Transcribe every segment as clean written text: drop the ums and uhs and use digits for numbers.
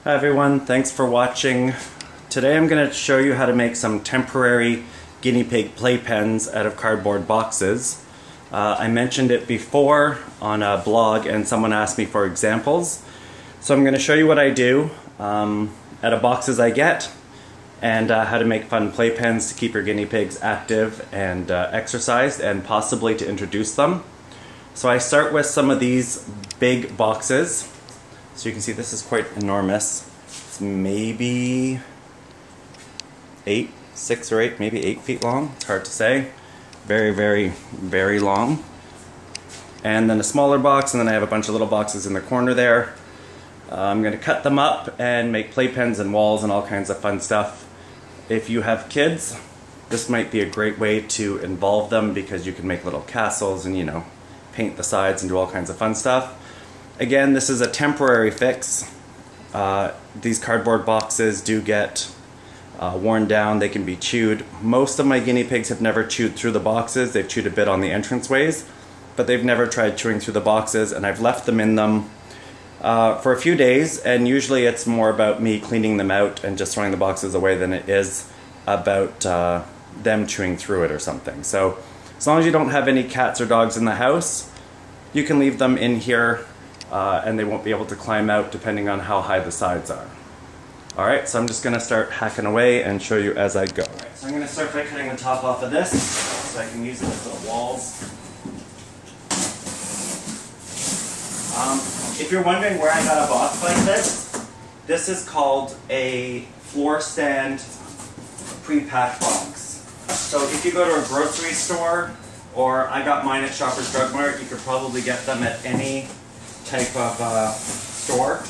Hi everyone, thanks for watching. Today I'm going to show you how to make some temporary guinea pig playpens out of cardboard boxes. I mentioned it before on a blog and someone asked me for examples. So I'm going to show you what I do out of boxes I get and how to make fun playpens to keep your guinea pigs active and exercised and possibly to introduce them. So I start with some of these big boxes. So you can see this is quite enormous. It's maybe 6 or 8, maybe 8 feet long. It's hard to say. Very, very, very long. And then a smaller box, and then I have a bunch of little boxes in the corner there. I'm going to cut them up and make playpens and walls and all kinds of fun stuff. If you have kids, this might be a great way to involve them because you can make little castles and, you know, paint the sides and do all kinds of fun stuff. Again, this is a temporary fix. These cardboard boxes do get worn down, they can be chewed. Most of my guinea pigs have never chewed through the boxes. They've chewed a bit on the entranceways, but they've never tried chewing through the boxes, and I've left them in them for a few days, and usually it's more about me cleaning them out and just throwing the boxes away than it is about them chewing through it or something. So as long as you don't have any cats or dogs in the house, you can leave them in here and they won't be able to climb out depending on how high the sides are. Alright, so I'm just going to start hacking away and show you as I go. Alright, so I'm going to start by cutting the top off of this so I can use it as little walls. If you're wondering where I got a box like this is called a floor stand pre-packed box. So if you go to a grocery store, or I got mine at Shoppers Drug Mart, you could probably get them at any type of store.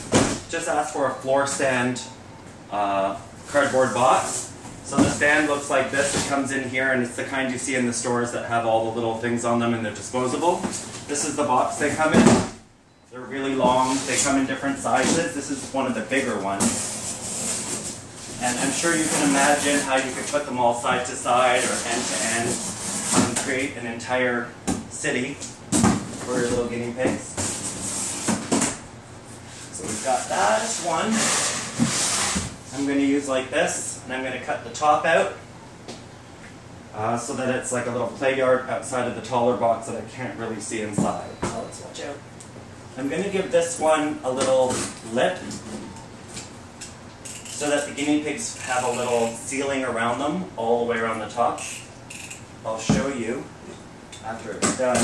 Just ask for a floor stand cardboard box. So the stand looks like this. It comes in here, and it's the kind you see in the stores that have all the little things on them and they're disposable. This is the box they come in. They're really long. They come in different sizes. This is one of the bigger ones. And I'm sure you can imagine how you could put them all side to side or end to end and create an entire city for your little guinea pigs. So we've got that one. I'm going to use like this, and I'm going to cut the top out so that it's like a little play yard outside of the taller box that I can't really see inside. So let's watch out. I'm going to give this one a little lip so that the guinea pigs have a little ceiling around them all the way around the top. I'll show you after it's done.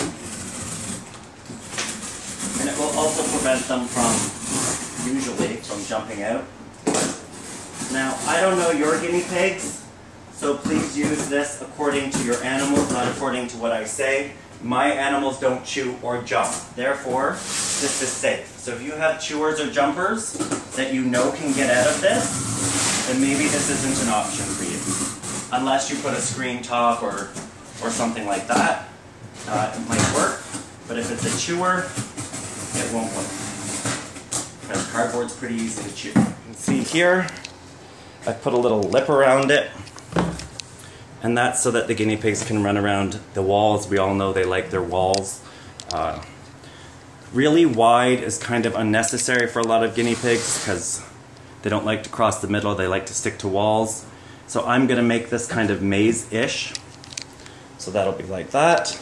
And it will also prevent them usually from jumping out. Now, I don't know your guinea pigs, so please use this according to your animals, not according to what I say. My animals don't chew or jump, therefore, this is safe. So if you have chewers or jumpers that you know can get out of this, then maybe this isn't an option for you. Unless you put a screen top or something like that, it might work. But if it's a chewer, it won't work. Because cardboard's pretty easy to chew. You can see here, I put a little lip around it. And that's so that the guinea pigs can run around the walls. We all know they like their walls. Really wide is kind of unnecessary for a lot of guinea pigs because they don't like to cross the middle, they like to stick to walls. So I'm going to make this kind of maze-ish. So that'll be like that.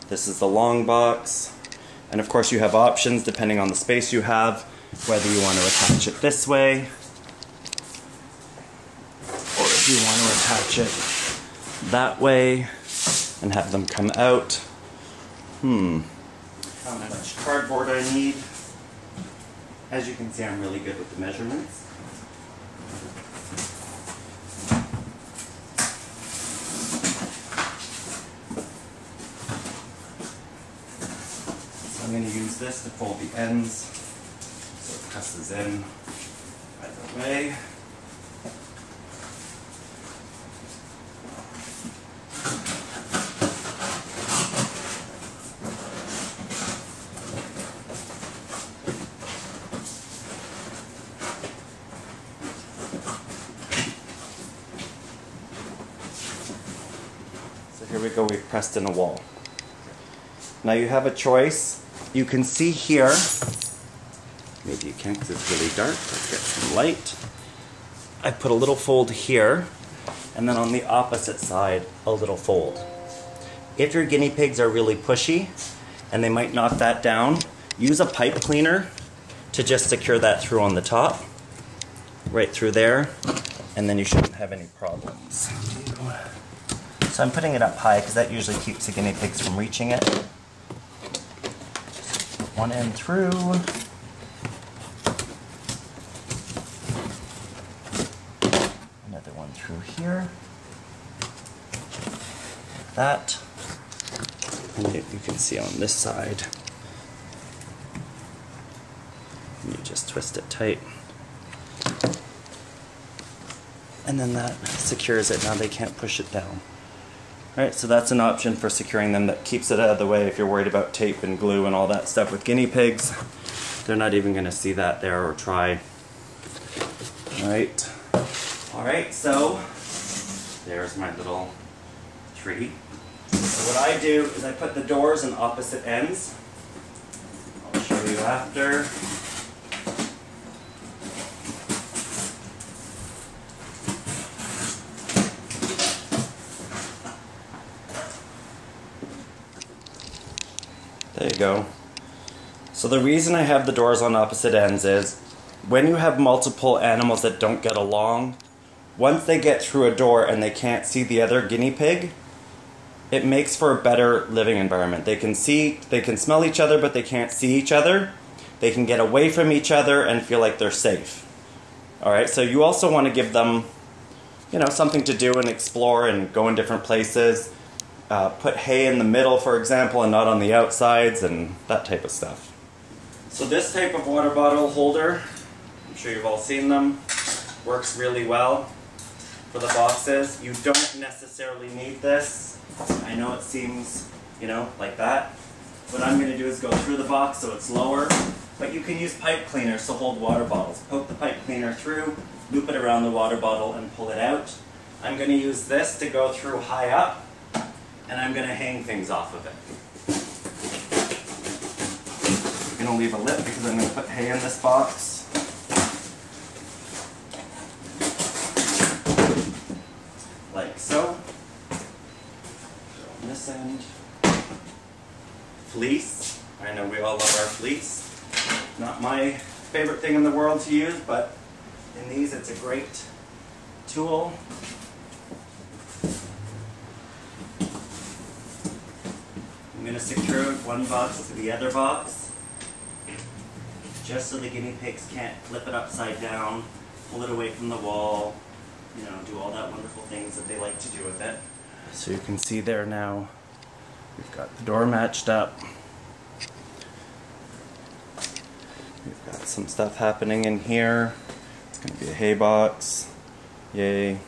This is the long box. And of course you have options depending on the space you have, whether you want to attach it this way, or if you want to attach it that way and have them come out. How much cardboard I need. As you can see, I'm really good with the measurements. So I'm going to use this to fold the ends so it presses in either way. Here we go, we've pressed in a wall. Now you have a choice. You can see here, Maybe you can't because it's really dark. Let's get some light. I put a little fold here, and then on the opposite side, a little fold. If your guinea pigs are really pushy, and they might knock that down, use a pipe cleaner to just secure that through on the top, right through there, and then you shouldn't have any problems. So I'm putting it up high because that usually keeps the guinea pigs from reaching it. One end through. Another one through here. Like that. And you can see on this side. And you just twist it tight. And then that secures it. Now they can't push it down. Alright, so that's an option for securing them that keeps it out of the way if you're worried about tape and glue and all that stuff with guinea pigs. They're not even going to see that there or try. Alright, so there's my little tree. So what I do is I put the doors in opposite ends. I'll show you after. There you go. So the reason I have the doors on opposite ends is when you have multiple animals that don't get along, once they get through a door and they can't see the other guinea pig, it makes for a better living environment. They can smell each other, but they can't see each other. They can get away from each other and feel like they're safe. Alright, so you also want to give them, something to do and explore and go in different places. Put hay in the middle, for example, and not on the outsides, and that type of stuff. So this type of water bottle holder, I'm sure you've all seen them, works really well for the boxes. You don't necessarily need this. I know it seems, like that. What I'm going to do is go through the box so it's lower, but you can use pipe cleaners to hold water bottles. Poke the pipe cleaner through, loop it around the water bottle, and pull it out. I'm going to use this to go through high up, and I'm going to hang things off of it. I'm going to leave a lip because I'm going to put hay in this box. Like so. On this end. Fleece. I know we all love our fleece. Not my favorite thing in the world to use, but in these it's a great tool. I'm going to secure one box to the other box, just so the guinea pigs can't flip it upside down, pull it away from the wall, do all that wonderful things that they like to do with it. So you can see there now, we've got the door matched up. We've got some stuff happening in here. It's going to be a hay box. Yay.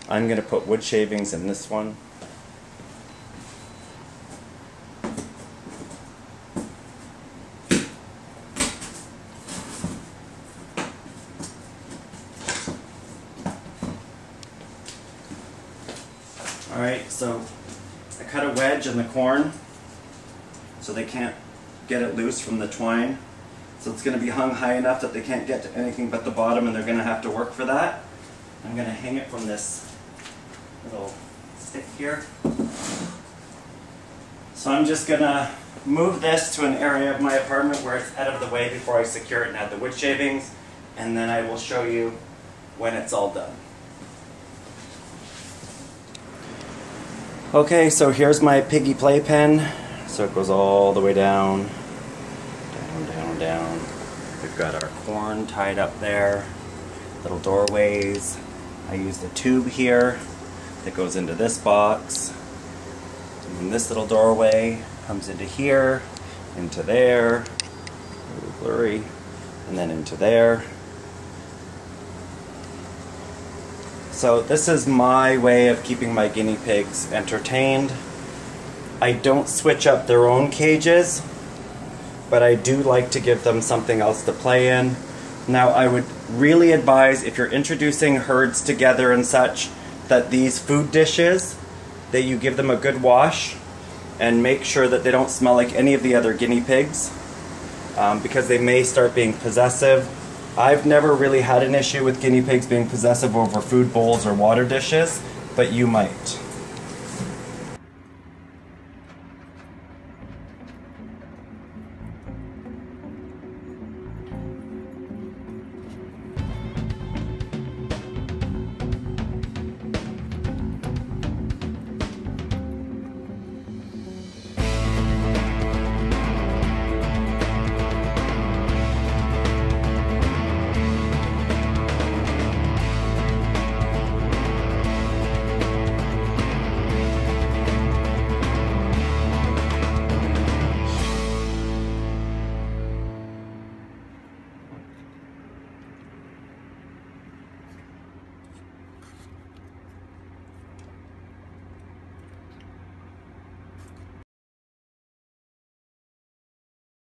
I'm going to put wood shavings in this one. Alright, so I cut a wedge in the corn so they can't get it loose from the twine. So it's going to be hung high enough that they can't get to anything but the bottom, and they're going to have to work for that. I'm going to hang it from this little stick here. So I'm just going to move this to an area of my apartment where it's out of the way before I secure it and add the wood shavings, and then I will show you when it's all done. Okay, so here's my piggy playpen. So it goes all the way down, down, down, down. We've got our corn tied up there, little doorways. I used a tube here that goes into this box. And then this little doorway comes into here, into there, a little blurry, and then into there. So this is my way of keeping my guinea pigs entertained. I don't switch up their own cages, but I do like to give them something else to play in. Now I would really advise, if you're introducing herds together and such, that these food dishes, that you give them a good wash and make sure that they don't smell like any of the other guinea pigs. because they may start being possessive. I've never really had an issue with guinea pigs being possessive over food bowls or water dishes, but you might.